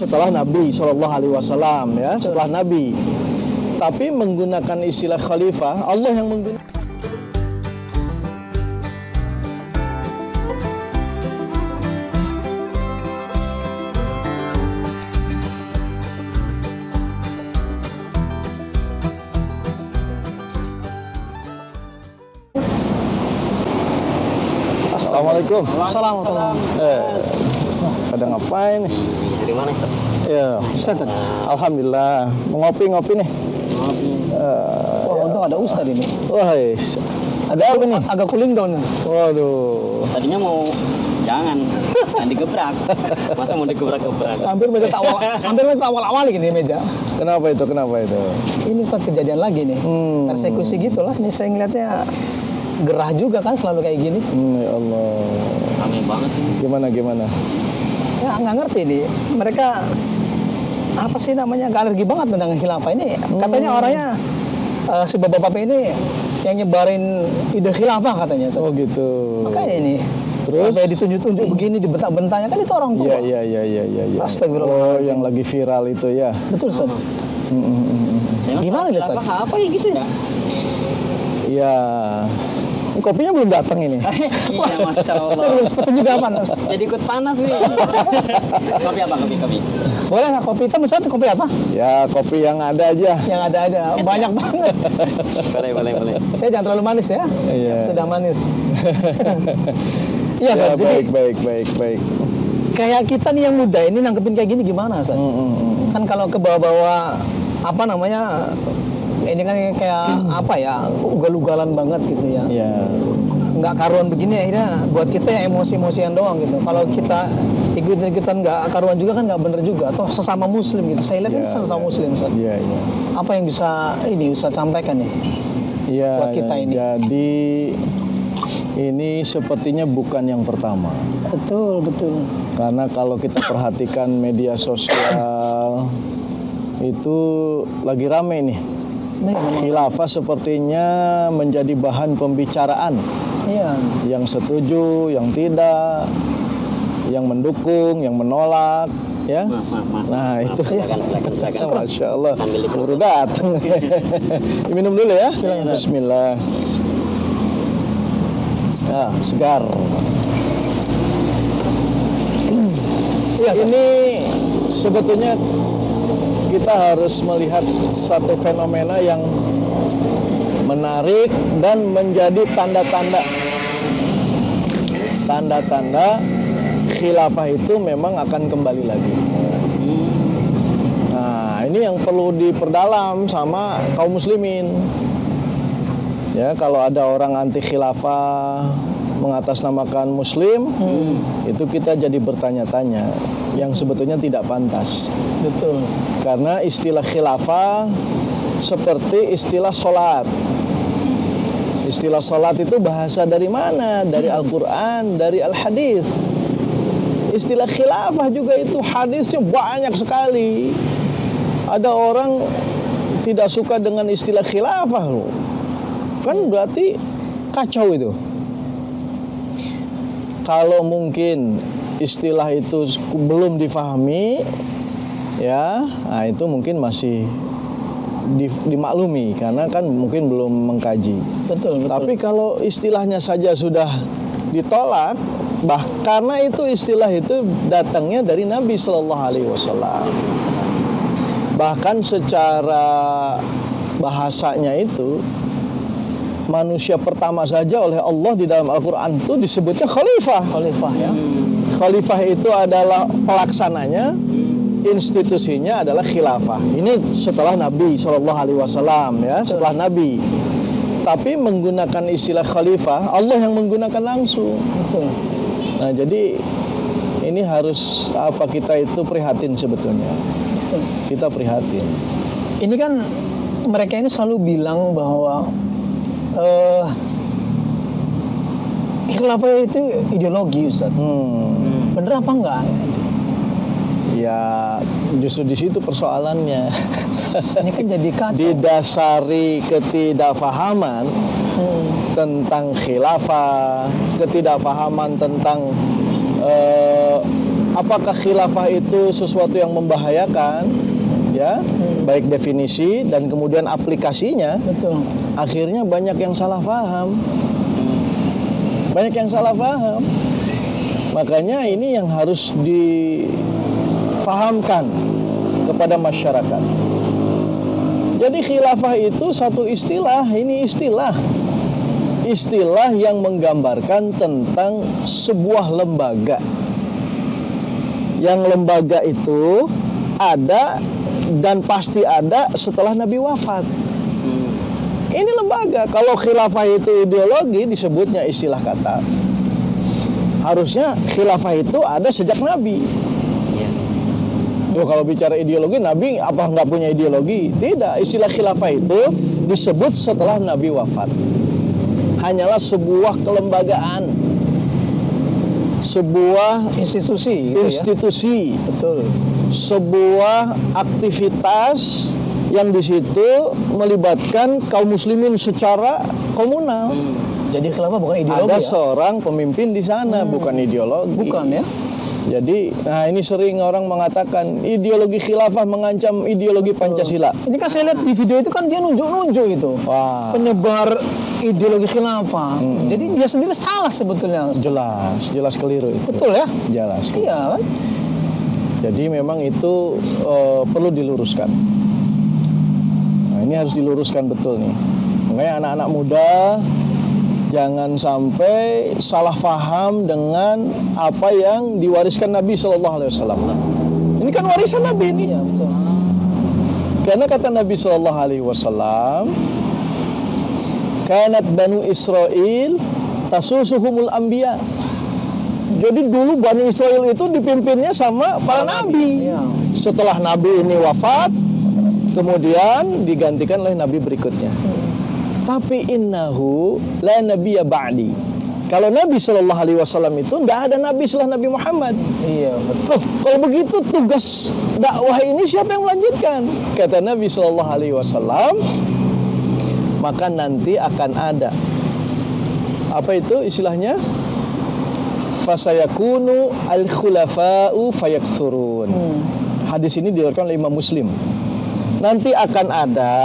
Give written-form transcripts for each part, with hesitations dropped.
setelah Nabi SAW, ya, setelah Nabi. Tapi menggunakan istilah khalifah, Allah yang menggunakan. Assalamualaikum. Assalamualaikum. Pada ngapain nih? Dari mana, Ustaz? Ya, Ustaz. Alhamdulillah. Mau ngopi nih. Ngopi. Wah, untung ada Ustaz ini. Wah, ada apa nih? Agak cooling down. Waduh. Tadinya mau jangan digebrak. Masa mau digebrak-gebrak? Hampir meja awal gini meja. Kenapa itu? Ini saat kejadian lagi nih. Persekusi gitulah. Ini saya ngeliatnya gerah juga kan selalu kayak gini. Ya Allah. Ramai banget ini. Gimana? Ya nggak ngerti nih. Mereka apa sih namanya? Nggak alergi banget tentang khilafah ini. Katanya orangnya si bapak-bapak ini yang nyebarin ide khilafah katanya. Oh gitu. Makanya ini. Terus sampai ditunjuk-tunjuk begini, dibentak-bentaknya kan itu orang tua. Iya. Astagfirullah. Oh, yang lagi viral itu ya. Betul, Ustaz. Gimana nih, Ustaz? Apa ya gitu ya? Iya. Kopinya belum datang ini. Iya, Masya Allah. Saya belum pesen juga apa? Jadi ikut panas nih. Kopi apa? Kopi. Boleh lah kopi hitam, Ustaz. Kopi apa? Ya, kopi yang ada aja. Yang ada aja. Banyak banget. Boleh. Saya jangan terlalu manis ya. Iya. Sudah manis. Iya, Ya, Ustaz. Jadi baik. kayak kita nih yang muda ini nanggepin kayak gini gimana, Ustaz? Kan kalau ke bawah-bawah apa namanya? Ini kan kayak apa ya? Ugal-ugalan banget gitu ya. Iya. Nggak karuan begini akhirnya buat kita yang emosi-emosian doang gitu. Kalau kita ikutan nggak karuan juga kan nggak bener juga. Toh sesama muslim gitu. Saya lihat ini sesama muslim, Ustaz. Iya. Apa yang bisa ini Ustaz sampaikan nih? Iya. Buat kita ini. Jadi ini sepertinya bukan yang pertama. Betul. Karena kalau kita perhatikan media sosial itu lagi rame nih. Khilafah sepertinya menjadi bahan pembicaraan. Iya. Yang setuju, yang tidak, yang mendukung, yang menolak, ya. Nah, itu Silakan. Masya Allah. Sambil diseduh. Baru datang. Minum dulu ya. Bismillah. Segar. Ya, ini sebetulnya kita harus melihat satu fenomena yang menarik dan menjadi tanda-tanda khilafah itu memang akan kembali lagi. Nah, ini yang perlu diperdalam sama kaum muslimin. Ya, kalau ada orang anti khilafah mengatasnamakan muslim, itu kita jadi bertanya-tanya yang sebetulnya tidak pantas. Betul. Karena istilah khilafah seperti istilah sholat. Istilah sholat itu bahasa dari mana? Dari Al-Quran, dari Al-Hadis. Istilah khilafah juga itu hadisnya banyak sekali. Ada orang tidak suka dengan istilah khilafah loh. Kan berarti kacau itu. Kalau mungkin istilah itu belum difahami, ya, nah itu mungkin masih dimaklumi karena kan mungkin belum mengkaji. Betul. Tapi kalau istilahnya saja sudah ditolak, karena itu istilah itu datangnya dari Nabi Shallallahu Alaihi Wasallam. Bahkan secara bahasanya itu manusia pertama saja oleh Allah di dalam Al-Quran itu disebutnya khalifah. Khalifah ya. Khalifah itu adalah pelaksananya, institusinya adalah khilafah. Ini setelah Nabi SAW, ya, setelah Nabi. Tapi menggunakan istilah khalifah, Allah yang menggunakan langsung. Betul. Nah, jadi ini harus kita itu prihatin sebetulnya. Betul. Kita prihatin. Ini kan mereka ini selalu bilang bahwa khilafah itu ideologi, Ustaz. Bener apa enggak? Ya, justru di situ persoalannya. Ini kan jadi kacau. Didasari ketidakfahaman tentang khilafah, ketidakfahaman tentang apakah khilafah itu sesuatu yang membahayakan? Ya, baik definisi dan kemudian aplikasinya. Betul. Akhirnya banyak yang salah paham. Banyak yang salah paham. Makanya ini yang harus difahamkan kepada masyarakat. Jadi khilafah itu satu istilah, ini istilah yang menggambarkan tentang sebuah lembaga. Yang lembaga itu ada dan pasti ada setelah Nabi wafat. Ini lembaga. Kalau khilafah itu ideologi, disebutnya istilah kata. Harusnya khilafah itu ada sejak Nabi. Kalau bicara ideologi, Nabi apa nggak punya ideologi? Tidak. Istilah khilafah itu disebut setelah Nabi wafat. Hanyalah sebuah kelembagaan, sebuah Institusi gitu institusi, ya? Betul. sebuah aktivitas yang di situ melibatkan kaum muslimin secara komunal. Jadi khilafah bukan ideologi Ada ya? seorang pemimpin di sana, bukan ideologi. Bukan ya? Jadi, nah ini sering orang mengatakan ideologi khilafah mengancam ideologi Pancasila. Ini kan saya lihat di video itu kan dia nunjuk-nunjuk itu. Wah, Penyebar ideologi khilafah. Jadi dia sendiri salah sebetulnya. jelas keliru itu. Betul ya? Jelas. Iya kan? Jadi memang itu perlu diluruskan. Nah, ini harus diluruskan betul nih. Makanya anak-anak muda jangan sampai salah paham dengan apa yang diwariskan Nabi Shallallahu Alaihi Wasallam. Ini kan warisan Nabi ini. Iya betul. Karena kata Nabi Shallallahu Alaihi Wasallam, kanat Banu Israel tasusuhumul anbiya. Jadi dulu Bani Israel itu dipimpinnya sama para nabi. Iya. Setelah nabi ini wafat, kemudian digantikan oleh nabi berikutnya. Tapi innahu la nabiyya ba'di. Kalau Nabi Shallallahu Alaihi Wasallam itu tidak ada nabi setelah Nabi Muhammad. Iya betul. Loh, kalau begitu tugas dakwah ini siapa yang melanjutkan? Kata Nabi Shallallahu Alaihi Wasallam, maka nanti akan ada apa itu istilahnya? Fasayakunu al-khulafa'u fayakthurun. Hadis ini diriwayatkan oleh Imam Muslim. Nanti akan ada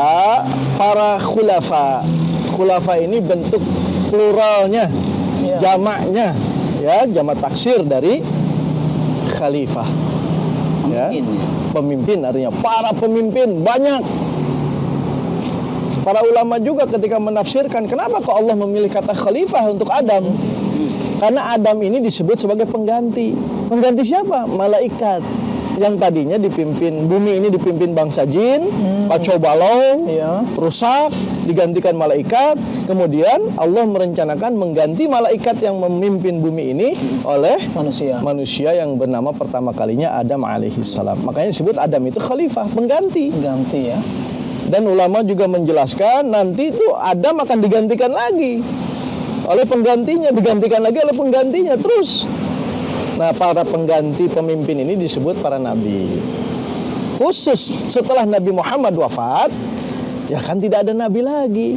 para khulafa. Khulafa ini bentuk pluralnya, jamaknya, ya, jamak taksir dari khalifah. Ya, pemimpin artinya para pemimpin banyak. Para ulama juga ketika menafsirkan kenapa kok Allah memilih kata khalifah untuk Adam? Karena Adam ini disebut sebagai pengganti. Pengganti siapa? Malaikat. Yang tadinya dipimpin, bumi ini dipimpin bangsa jin, kacau balau, rusak, digantikan malaikat. Kemudian Allah merencanakan mengganti malaikat yang memimpin bumi ini oleh manusia yang bernama pertama kalinya Adam alaihissalam. Makanya disebut Adam itu khalifah, pengganti. Pengganti ya. Dan ulama juga menjelaskan nanti itu Adam akan digantikan lagi oleh penggantinya, digantikan lagi oleh penggantinya terus. Nah, para pengganti pemimpin ini disebut para nabi. Khusus setelah Nabi Muhammad wafat, ya kan tidak ada nabi lagi.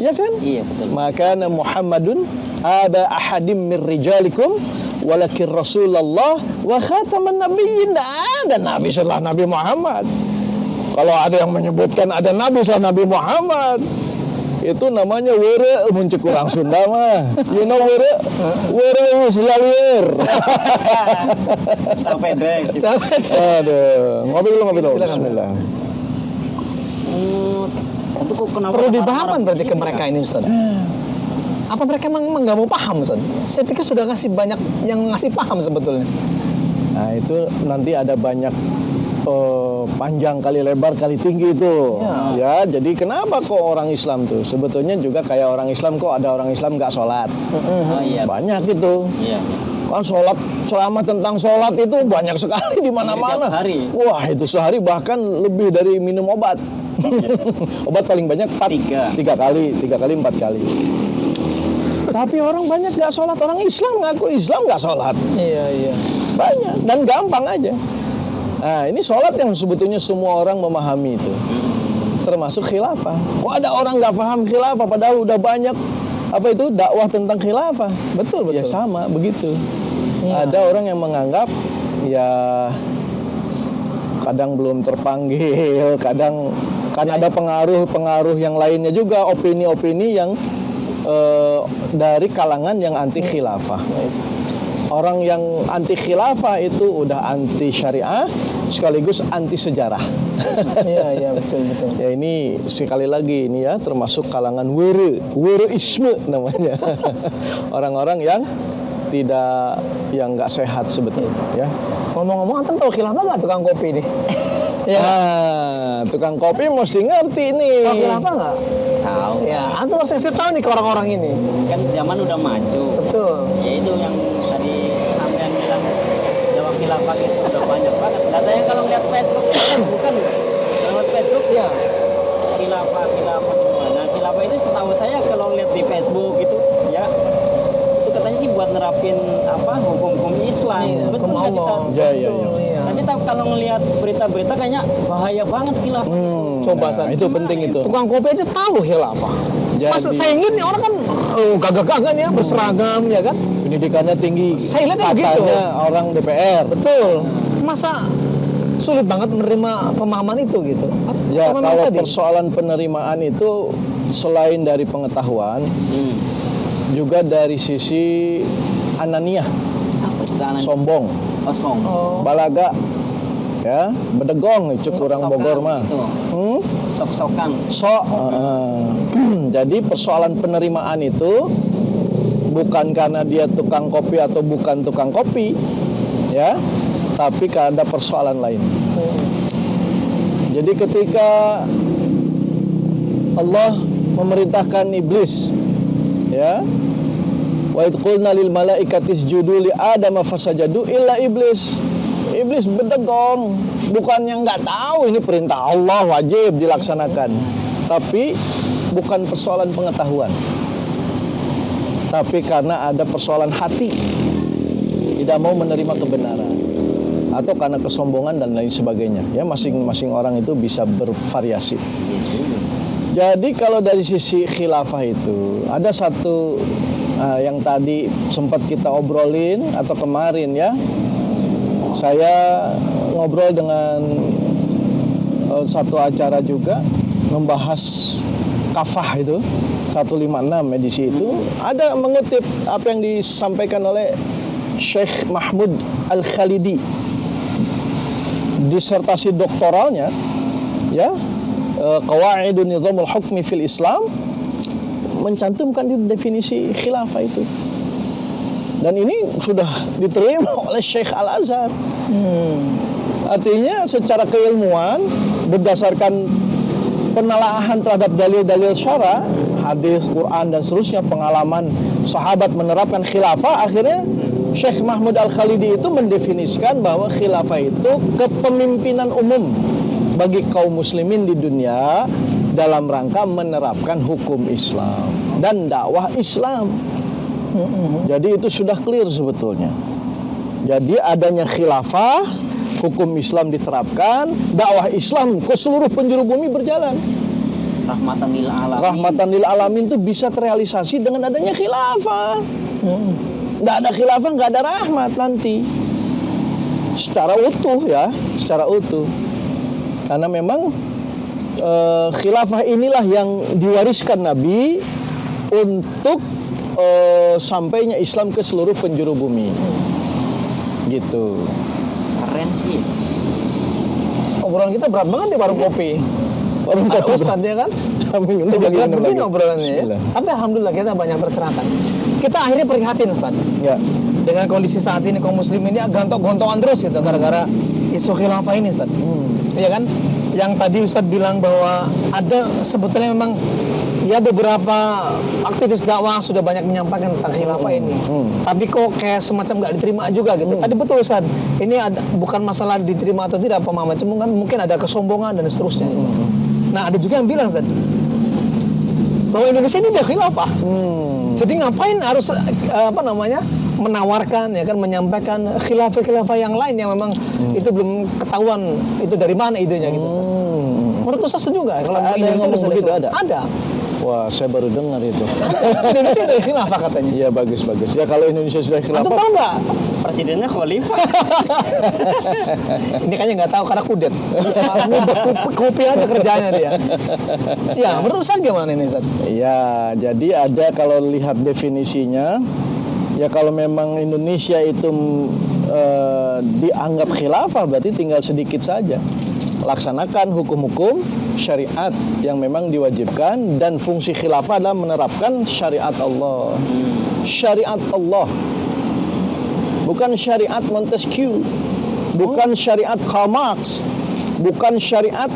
Ya kan? Iya betul. Maka Muhammadun aba ahadim min rijalikum walakin Rasulullah wa khataman nabiyyin. Tidak ada nabi setelah Nabi Muhammad. Kalau ada yang menyebutkan ada nabi setelah Nabi Muhammad, itu namanya were muncul kurang Sunda mah. You know were is lawyer. Capek deh. Gitu. Aduh, ngopi dulu. Bismillah. Itu kok kenapa Perlu dipahamkan berarti ke mereka ini Ustaz. Apa mereka emang nggak mau paham Ustaz? Saya pikir sudah ngasih banyak yang ngasih paham sebetulnya. Nah itu nanti ada banyak panjang kali lebar kali tinggi itu ya. Jadi kenapa kok orang Islam tuh sebetulnya juga kayak orang Islam, kok ada orang Islam nggak sholat. Banyak itu kan sholat, ceramah tentang sholat itu banyak sekali di mana-mana. Wah itu sehari bahkan lebih dari minum obat. Obat paling banyak 4 kali 4 kali. Tapi orang banyak nggak sholat. Orang Islam ngaku Islam nggak sholat. Iya banyak dan gampang aja. Nah ini sholat yang sebetulnya semua orang memahami itu, termasuk khilafah. Kok ada orang nggak paham khilafah padahal udah banyak apa itu dakwah tentang khilafah. Betul. Ya sama begitu. Ada orang yang menganggap ya kadang belum terpanggil, kadang kan ada pengaruh-pengaruh yang lainnya juga, opini-opini yang dari kalangan yang anti khilafah. Orang yang anti khilafah itu udah anti syariah sekaligus anti sejarah. Iya betul. Ya ini sekali lagi ini ya termasuk kalangan wereisme namanya. Orang-orang yang nggak sehat sebetulnya ya. Ngomong-ngomong, antum tahu khilafah nggak tukang kopi nih? Ya, tukang kopi mesti ngerti nih. Tahu khilafah nggak? Tahu. Ya, antum harus kasih tahu nih ke orang-orang ini. Kan zaman udah maju. Betul. Ya itu yang tadi sampean bilang Jawa khilafah itu udah banyak banget. Nah saya kalau lihat Facebook bukan lewat Facebook ya khilafah semua. Nah khilafah itu setahu saya kalau lihat di Facebook itu ya itu katanya sih buat nerapin hukum-hukum Islam. Iya, Betul hukum nggak sih Allah. Tan? Ya. Iya. Tapi kalau ngelihat berita-berita kayaknya bahaya banget khilafah. Coba Nah, San. itu penting itu. Tukang kopi aja tahu khilafah. Jadi- Masa saya ingat nih orang kan gagah-gagah ya berseragam ya kan? Pendidikannya tinggi. Saya lihat Katanya begitu. orang DPR. Betul. Masa sulit banget menerima pemahaman itu gitu? Ya, Apa memang kalau tadi? persoalan penerimaan itu selain dari pengetahuan, juga dari sisi ananiah, sombong, Kosong. balaga, ya, bedegong itu kurang Bogor mah. Sok-sokan. Jadi persoalan penerimaan itu bukan karena dia tukang kopi atau bukan tukang kopi, ya, tapi ada persoalan lain. Jadi ketika Allah memerintahkan iblis, ya, wa idh qulna lil malaikati isjudu li adama fasajadu illa iblis. Iblis bedegong, bukannya nggak tahu ini perintah Allah wajib dilaksanakan, tapi bukan persoalan pengetahuan, tapi karena ada persoalan hati, tidak mau menerima kebenaran, atau karena kesombongan dan lain sebagainya. Ya, masing-masing orang itu bisa bervariasi. Jadi kalau dari sisi khilafah itu ada satu yang tadi sempat kita obrolin atau kemarin ya. Saya ngobrol dengan satu acara juga membahas kafah itu 156 edisi itu ada mengutip apa yang disampaikan oleh Syekh Mahmud Al-Khalidi, disertasi doktoralnya ya, Qawaidun Nizamul Hukmi fil Islam, mencantumkan di definisi khilafah itu. Dan ini sudah diterima oleh Syekh Al-Azhar. Artinya secara keilmuan berdasarkan penelaahan terhadap dalil-dalil syara, hadis, Quran dan seterusnya, pengalaman sahabat menerapkan khilafah, akhirnya Syekh Mahmud Al-Khalidi itu mendefinisikan bahwa khilafah itu kepemimpinan umum bagi kaum muslimin di dunia dalam rangka menerapkan hukum Islam dan dakwah Islam. Jadi itu sudah clear sebetulnya. Jadi adanya khilafah, hukum Islam diterapkan, dakwah Islam ke seluruh penjuru bumi berjalan. Rahmatan lil alamin. Rahmatan lil alamin itu bisa terrealisasi dengan adanya khilafah. Nggak ada khilafah, nggak ada rahmat nanti. Secara utuh ya, secara utuh. Karena memang khilafah inilah yang diwariskan Nabi untuk sampainya Islam ke seluruh penjuru bumi. Gitu. Keren sih. Obrolan kita berat banget di warung kopi. Warung Ada kopi Ustadz ya kan? Kami minum Berat lagi, minum begini lagi. obrolannya ya. Bismillah. Tapi alhamdulillah kita banyak tercerahkan. Kita akhirnya prihatin Ustaz. Ya. Dengan kondisi saat ini kaum muslimin ini gontok-gontokan terus gitu gara-gara isu khilafah ini Ustaz. Iya kan? Yang tadi Ustaz bilang bahwa ada sebetulnya memang ya beberapa aktivis dakwah sudah banyak menyampaikan tentang khilafah ini. Tapi kok kayak semacam nggak diterima juga gitu. Tadi betul Ustaz. Ini ada, bukan masalah diterima atau tidak pemahaman, cuma kan mungkin ada kesombongan dan seterusnya. Nah, ada juga yang bilang Ustaz bahwa Indonesia ini udah khilafah. Jadi ngapain harus menawarkan ya kan, menyampaikan khilafah yang lain yang memang itu belum ketahuan itu dari mana idenya gitu Ustaz. Menurut Ustaz setuju nggak kalau Ada yang Indonesia ngomong sudah begitu, khilafah? ada? Ada. Wah, saya baru dengar itu. Indonesia ada khilafah katanya. Iya, bagus. Ya kalau Indonesia sudah Antum khilafah, tahu nggak? Presidennya khalifah. Ini kayaknya nggak tahu karena kudet. Kuping aja kerjanya dia. Ya, menurut saya gimana ini, Ustaz? ya, jadi ada kalau lihat definisinya, ya kalau memang Indonesia itu dianggap khilafah berarti tinggal sedikit saja. Laksanakan hukum-hukum syariat yang memang diwajibkan, dan fungsi khilafah adalah menerapkan syariat Allah. Syariat Allah. Bukan syariat Montesquieu, bukan syariat Karl Marx, bukan syariat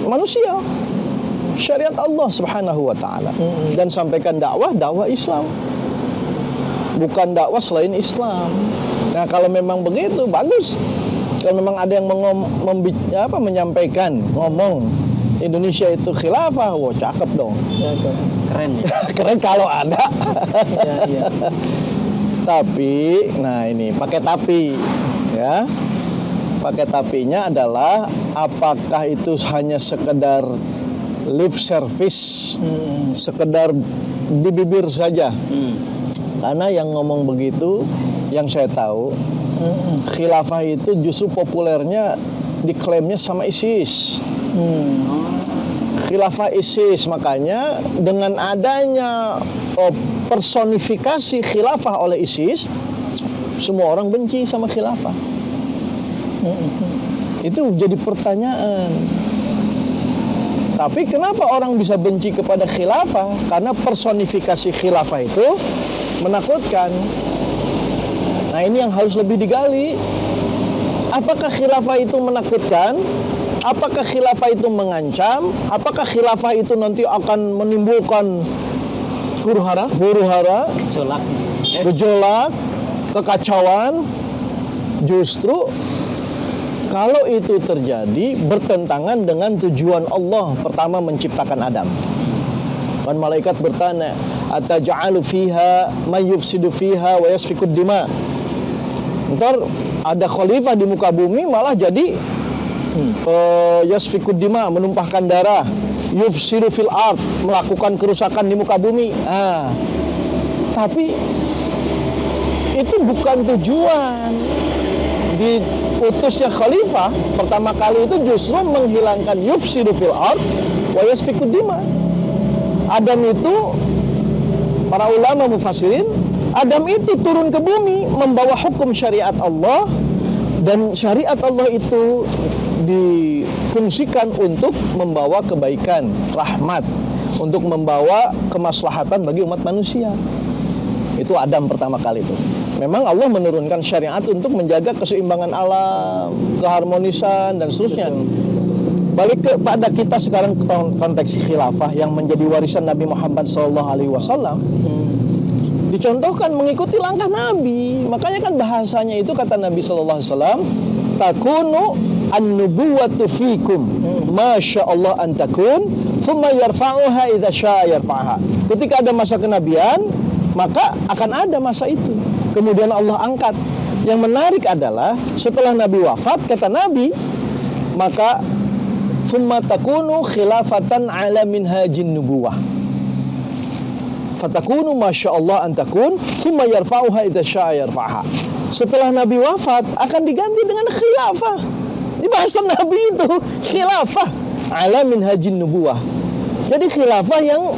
manusia. Syariat Allah Subhanahu wa taala. Dan sampaikan dakwah Islam. Bukan dakwah selain Islam. Nah, kalau memang begitu bagus. Kalau memang ada yang menyampaikan, ngomong Indonesia itu khilafah, wah cakep dong. Ya, Keren ya. Keren kalau ada. iya. Tapi, nah ini pakai tapi, ya. Pakai tapinya adalah apakah itu hanya sekedar lip service, sekedar di bibir saja. Karena yang ngomong begitu, yang saya tahu, khilafah itu justru populernya diklaimnya sama ISIS. Khilafah ISIS, makanya dengan adanya personifikasi khilafah oleh ISIS, semua orang benci sama khilafah. Itu jadi pertanyaan. Tapi kenapa orang bisa benci kepada khilafah? Karena personifikasi khilafah itu menakutkan. Nah, ini yang harus lebih digali. Apakah khilafah itu menakutkan? Apakah khilafah itu mengancam? Apakah khilafah itu nanti akan menimbulkan huru-hara, gejolak, kekacauan? Justru kalau itu terjadi bertentangan dengan tujuan Allah pertama menciptakan Adam. Kan malaikat bertanya, ataj'alu fiha may yufsidu fiha wa yasfikud dima. Ntar ada khalifah di muka bumi malah jadi yasfikud dima, menumpahkan darah, yufsidu fil ard, melakukan kerusakan di muka bumi. Tapi itu bukan tujuan diutusnya khalifah. Pertama kali itu justru menghilangkan yufsidu fil ard wa yasfikud dima. Adam itu, para ulama mufassirin, Adam itu turun ke bumi membawa hukum syariat Allah, dan syariat Allah itu difungsikan untuk membawa kebaikan, rahmat, untuk membawa kemaslahatan bagi umat manusia. Itu Adam pertama kali itu. Memang Allah menurunkan syariat untuk menjaga keseimbangan alam, keharmonisan, dan seterusnya. Balik kepada kita sekarang, konteks khilafah yang menjadi warisan Nabi Muhammad SAW, dicontohkan mengikuti langkah Nabi. Makanya kan bahasanya itu kata Nabi SAW, takunu an-nubuwatu fikum masya Allah an takun thumma yarfa'uha idza syaa yarfa'ha. Ketika ada masa kenabian, maka akan ada masa itu, kemudian Allah angkat. Yang menarik adalah setelah Nabi wafat, kata Nabi, maka thumma takunu khilafatan ala minhajin nubuwah. Fatakunu masya Allah an takun thumma yarfa'uha idza syaa yarfa'ha. Setelah Nabi wafat akan diganti dengan khilafah. Di bahasa Nabi itu khilafah ala minhajin nubuwah. Jadi khilafah yang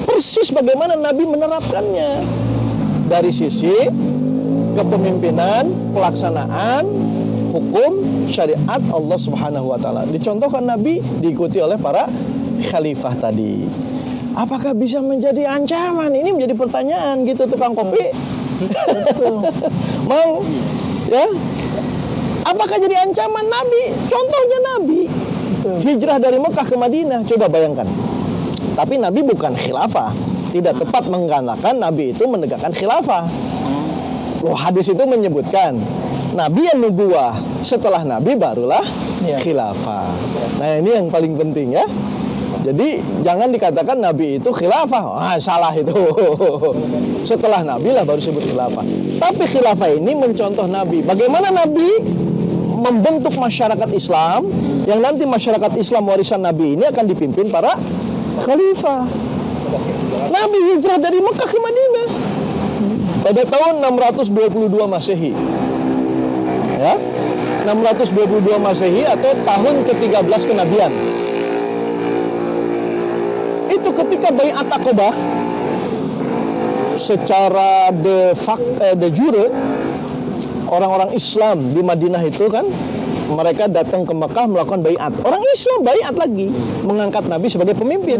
persis bagaimana Nabi menerapkannya dari sisi kepemimpinan, pelaksanaan hukum syariat Allah Subhanahu wa taala. Dicontohkan Nabi, diikuti oleh para khalifah tadi. Apakah bisa menjadi ancaman? Ini menjadi pertanyaan gitu, tukang kopi. Mau ya? Apakah jadi ancaman Nabi? Contohnya Nabi hijrah dari Mekah ke Madinah, coba bayangkan. Tapi Nabi bukan khilafah. Tidak tepat mengatakan Nabi itu menegakkan khilafah. Loh, hadis itu menyebutkan Nabi yang nubuwah, setelah Nabi barulah khilafah. Nah, ini yang paling penting ya. Jadi jangan dikatakan Nabi itu khilafah. Salah itu. Setelah Nabi lah baru sebut khilafah. Tapi khilafah ini mencontoh Nabi. Bagaimana Nabi membentuk masyarakat Islam, yang nanti masyarakat Islam warisan Nabi ini akan dipimpin para khalifah. Nabi hijrah dari Mekah ke Madinah pada tahun 622 Masehi. Ya. 622 Masehi atau tahun ke-13 kenabian. Itu ketika Bai'at Aqabah secara de jure orang-orang Islam di Madinah itu kan mereka datang ke Mekah melakukan bai'at. Orang Islam bai'at lagi, mengangkat Nabi sebagai pemimpin.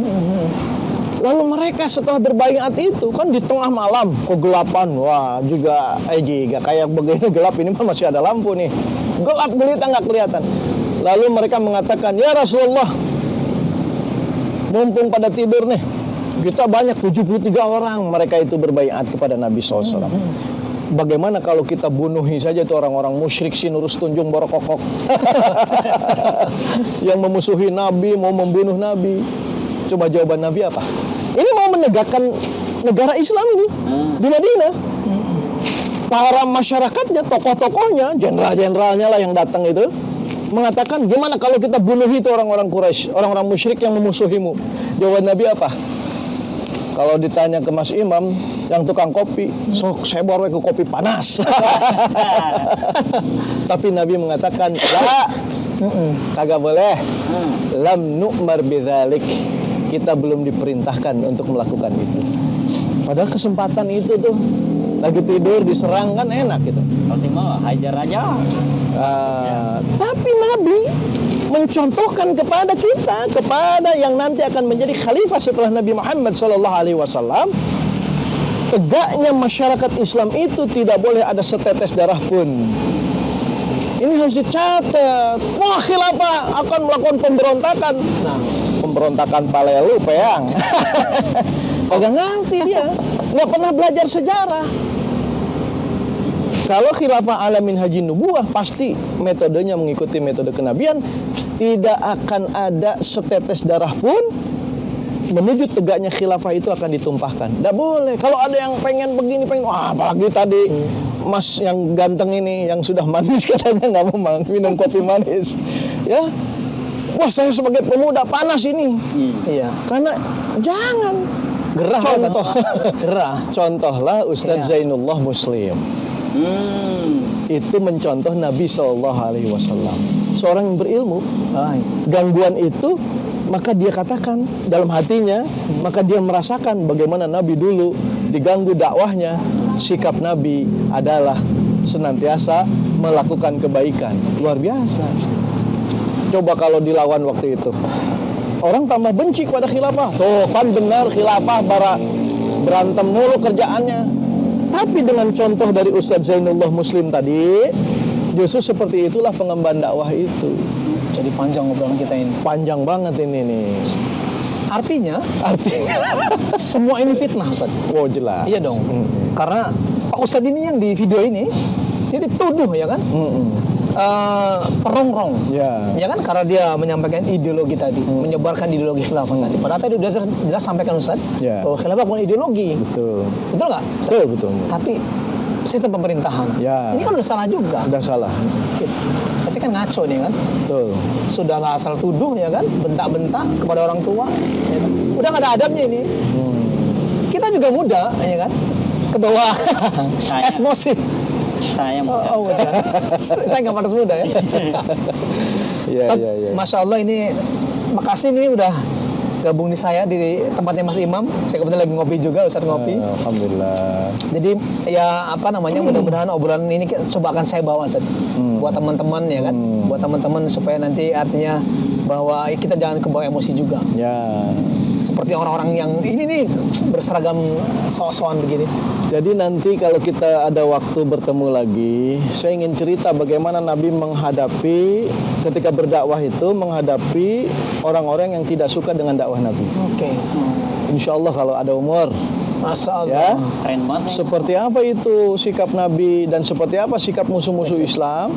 Lalu mereka setelah berbaiat itu kan di tengah malam kegelapan, wah juga kayak begini gelap ini mah masih ada lampu nih, gelap gulita nggak kelihatan. Lalu mereka mengatakan, ya Rasulullah, mumpung pada tidur nih, kita banyak 73 orang, mereka itu berbaiat kepada Nabi SAW. Bagaimana kalau kita bunuhi saja itu orang-orang musyrik Sinurus Tunjung Borokokok yang memusuhi Nabi, mau membunuh Nabi. Coba jawaban Nabi apa? Ini mau menegakkan negara Islam ini di Madinah. Para masyarakatnya, tokoh-tokohnya, jenderal-jenderalnya lah yang datang itu mengatakan, gimana kalau kita bunuh itu orang-orang Quraisy, orang-orang musyrik yang memusuhimu? Jawaban Nabi apa? Kalau ditanya ke Mas Imam yang tukang kopi, sok saya bawa ke kopi panas. Tapi Nabi mengatakan, la, kagak boleh. Lam nu'mar bidzalik. Kita belum diperintahkan untuk melakukan itu. Padahal kesempatan itu tuh lagi tidur diserang kan enak gitu. Kalau mau hajar aja. Tapi Nabi mencontohkan kepada kita, kepada yang nanti akan menjadi khalifah setelah Nabi Muhammad SAW, tegaknya masyarakat Islam itu tidak boleh ada setetes darah pun. Ini harus dicatat. Wah, khilafah akan melakukan pemberontakan. Nah, pemberontakan palelu peang. Kagak ngerti dia, nggak pernah belajar sejarah. Kalau khilafah alamin haji nubuah, pasti metodenya mengikuti metode kenabian. Tidak akan ada setetes darah pun menuju tegaknya khilafah itu akan ditumpahkan. Tidak boleh. Kalau ada yang pengen begini, apalagi tadi Mas yang ganteng ini, yang sudah manis katanya nggak mau minum kopi manis, ya. Wah, saya sebagai pemuda panas ini. Iya. Karena jangan gerah. Contoh, gerah. Contohlah Ustadz Zainullah Muslim. Itu mencontoh Nabi SAW. Seorang yang berilmu, gangguan itu, maka dia katakan dalam hatinya, maka dia merasakan bagaimana Nabi dulu diganggu dakwahnya. Sikap Nabi adalah senantiasa melakukan kebaikan. Luar biasa. Coba kalau dilawan waktu itu, orang tambah benci kepada khilafah. Tuh kan benar, khilafah berantem mulu kerjaannya. Tapi dengan contoh dari Ustadz Zainullah Muslim tadi, justru seperti itulah pengemban dakwah itu. Jadi panjang obrolan kita ini. Panjang banget ini nih. Artinya semua ini fitnah, Ustaz. Oh, jelas. Iya dong. Karena Pak Ustadz ini yang di video ini, dia dituduh ya kan? Perongrong. Ya kan, karena dia menyampaikan ideologi tadi, menyebarkan ideologi khilafah tadi. Padahal tadi udah jelas sampaikan Ustaz, bahwa khilafah bukan ideologi. Betul nggak? Betul. Tapi sistem pemerintahan. Ini kan udah salah juga. Udah salah. Tapi kan ngaco nih kan. Betul. Sudahlah asal tuduh ya kan, bentak-bentak kepada orang tua. Ya kan? Udah nggak ada adabnya ini. Kita juga muda ya kan, ke bawah emosi. Saya muda. Saya nggak pantas muda ya. Iya. Masya Allah, ini makasih nih udah gabung di saya di tempatnya Mas Imam. Saya kebetulan lagi ngopi juga, Ustadz ngopi. Alhamdulillah. Jadi ya mudah-mudahan obrolan ini coba akan saya bawa Ustadz, buat teman-teman ya kan, buat teman-teman supaya nanti artinya bahwa kita jangan kebawa emosi juga. Ya. Seperti orang-orang yang ini nih berseragam so-soan begini. Jadi nanti kalau kita ada waktu bertemu lagi, saya ingin cerita bagaimana Nabi menghadapi ketika berdakwah itu, menghadapi orang-orang yang tidak suka dengan dakwah Nabi. Oke. Insya Allah kalau ada umur. Masya Allah. Ya. Keren banget. Seperti apa itu sikap Nabi dan seperti apa sikap musuh-musuh Islam,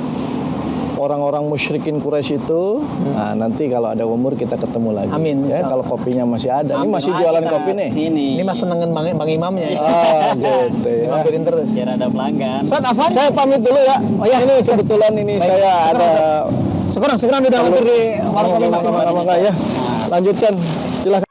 orang-orang musyrikin Quraisy itu. Nah, nanti kalau ada umur kita ketemu lagi. Amin. Ya, kalau kopinya masih ada. Ini masih jualan kopi nih. Sini. Ini mas senengin Bang Imamnya ya. Gitu ya. Mampirin terus. Biar ada pelanggan. Ustaz Afan, Saya pamit dulu ya. Oh ya, ini kebetulan ini Baik. saya ada sekarang udah hampir di warung kopi Mas Imam. ya. Lanjutkan. Silakan.